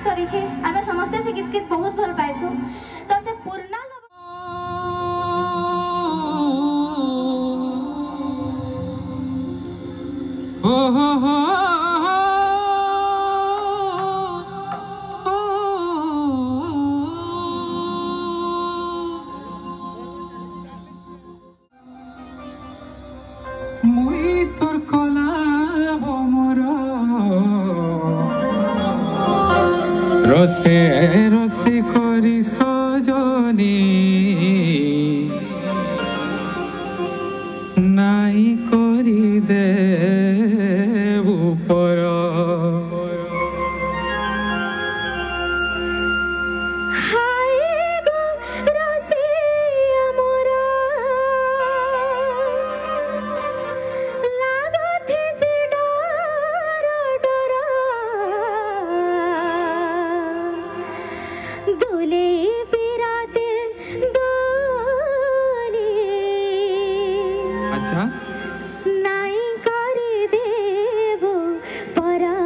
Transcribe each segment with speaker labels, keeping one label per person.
Speaker 1: करिछि आमे समस्त से गीत गीत बहुत भल पाइसु तो से पूर्णा
Speaker 2: मुई तोर कला भमर रसे रसे करी सजनी नाई करी देबु पर अच्छा
Speaker 1: नाई करी देबो परा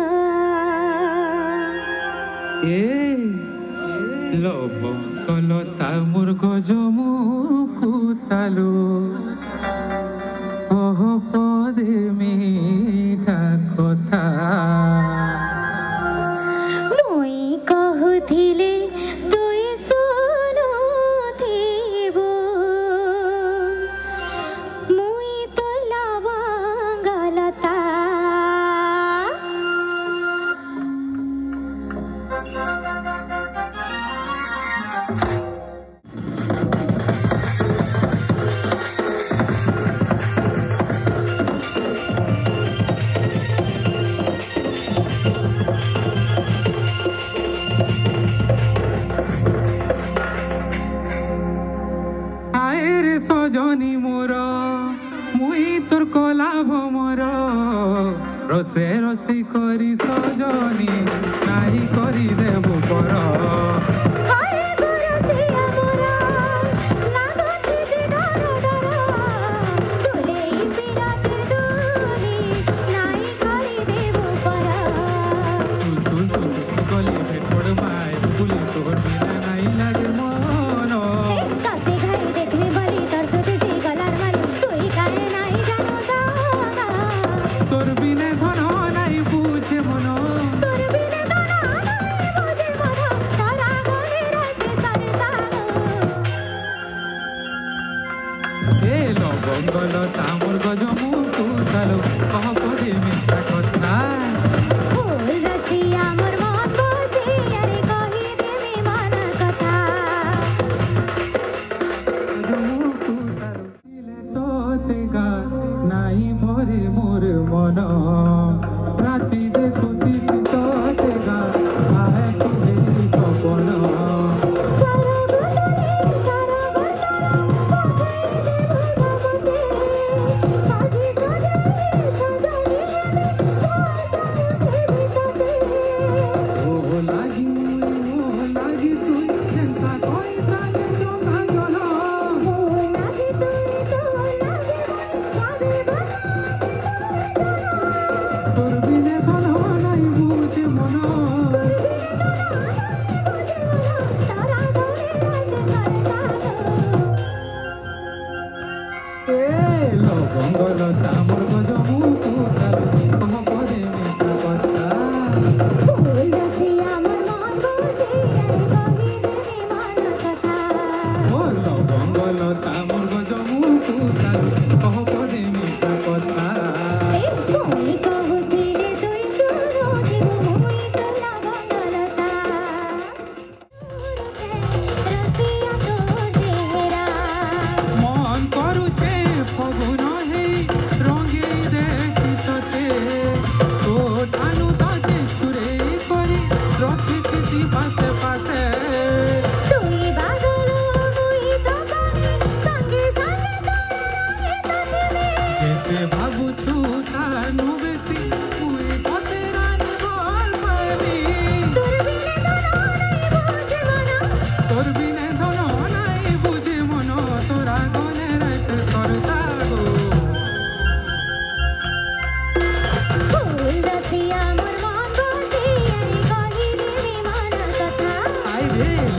Speaker 2: ए लोभ कलता मुर्ग जमुकु तालु ओह पदे मीठा कथा
Speaker 1: मुई कहथिले तुई सुनो थीबो मुई तो लवंगलता
Speaker 2: सजनी मोर मुई तोर कला भमर रसे रसे करी सजनी नाई करी देबु पर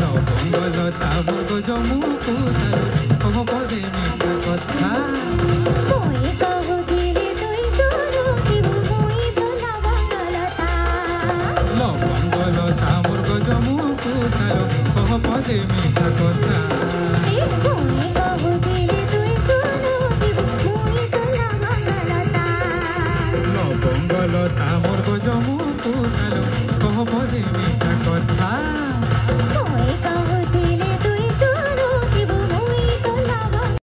Speaker 2: লবঙ্গলতা মুর্গ জমুকু তালো কহ পদে মিঠা কথা
Speaker 1: মুই কহুଥିଲି তুই শুনুথিবু মুই তো লবঙ্গলতা
Speaker 2: লবঙ্গলতা মুর্গ জমুকু তালো কহ পদে মিঠা কথা
Speaker 1: মুই কহুଥିଲି তুই শুনুথিবু মুই তো লবঙ্গলতা
Speaker 2: লবঙ্গলতা